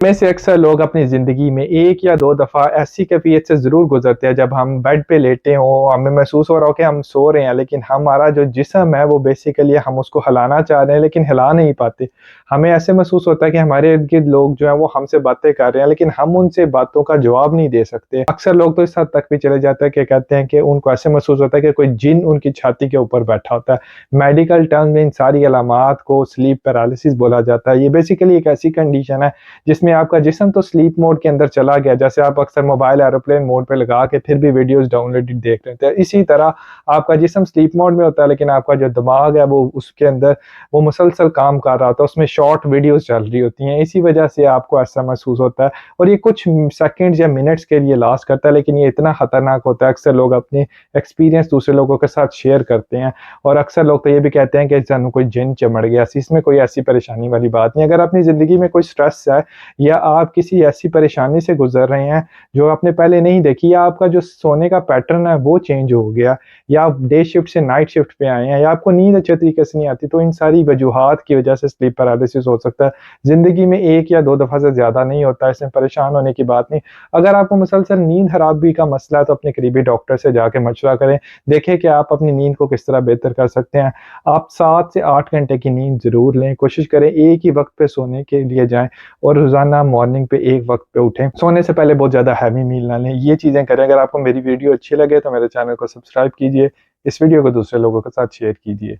میں سے اکثر لوگ اپنی زندگی میں ایک یا دو دفعہ ایسی کیفیت سے ضرور گزرتے ہیں جب ہم بیڈ پہ لیٹے ہوں، ہمیں محسوس ہو رہا ہو کہ ہم سو رہے ہیں، لیکن ہمارا جو جسم ہے وہ بیسیکلی ہم اس کو ہلانا چاہ رہے ہیں لیکن ہلا نہیں پاتے۔ ہمیں ایسے محسوس ہوتا ہے کہ ہمارے ارد گرد لوگ جو ہیں وہ ہم سے باتیں کر رہے ہیں لیکن ہم ان سے باتوں کا جواب نہیں دے سکتے۔ اکثر لوگ تو اس حد تک بھی چلے جاتے ہیں کہ کہتے ہیں کہ ان کو ایسے محسوس ہوتا ہے کہ کوئی جن ان کی چھاتی کے اوپر بیٹھا ہوتا ہے۔ میڈیکل ٹرم میں ان ساری علامات کو سلیپ پیرالسس بولا جاتا ہے۔ یہ بیسیکلی ایک ایسی کنڈیشن ہے جس میں آپ کا جسم تو سلیپ موڈ کے اندر چلا گیا، جیسے آپ اکثر موبائل ایروپلین موڈ پہ لگا کے پھر بھی ویڈیوز ڈاؤن لوڈ دیکھ لیتے ہیں، اسی طرح آپ کا جسم سلیپ موڈ میں ہوتا ہے لیکن آپ کا جو دماغ ہے وہ اس کے اندر وہ مسلسل کام کر رہا ہوتا ہے، اس میں شارٹ ویڈیوز چل رہی ہوتی ہیں، اسی وجہ سے آپ کو ایسا محسوس ہوتا ہے۔ اور یہ کچھ سیکنڈز یا منٹس کے لیے لاسٹ کرتا ہے لیکن یہ اتنا خطرناک ہوتا ہے۔ اکثر لوگ اپنی ایکسپیرینس دوسرے لوگوں کے ساتھ شیئر کرتے ہیں اور اکثر لوگ تو یہ بھی کہتے ہیں کہ سانوں کوئی جن چمڑ گیا، اس میں کوئی ایسی پریشانی والی بات نہیں۔ اگر اپنی زندگی میں کوئی سٹریس ہے یا آپ کسی ایسی پریشانی سے گزر رہے ہیں جو آپ نے پہلے نہیں دیکھی، یا آپ کا جو سونے کا پیٹرن ہے وہ چینج ہو گیا، یا آپ ڈے شفٹ سے نائٹ شفٹ پہ آئے ہیں، یا آپ کو نیند اچھے طریقے سے نہیں آتی، تو ان ساری وجوہات کی وجہ سے سلیپ پیرالسس ہو سکتا ہے۔ زندگی میں ایک یا دو دفعہ سے زیادہ نہیں ہوتا، اس میں پریشان ہونے کی بات نہیں۔ اگر آپ کو مسلسل نیند خرابی کا مسئلہ ہے تو اپنے قریبی ڈاکٹر سے جا کے مشورہ کریں، دیکھیں کہ آپ اپنی نیند کو کس طرح بہتر کر سکتے ہیں۔ آپ 7 سے 8 گھنٹے کی نیند ضرور لیں، کوشش کریں ایک ہی وقت پہ سونے کے لیے جائیں اور روزانہ مارننگ پہ ایک وقت پہ اٹھیں۔ سونے سے پہلے بہت زیادہ ہیوی میل نہ لیں، یہ چیزیں کریں۔ اگر آپ کو میری ویڈیو اچھی لگے تو میرے چینل کو سبسکرائب کیجیے، اس ویڈیو کو دوسرے لوگوں کے ساتھ شیئر کیجیے۔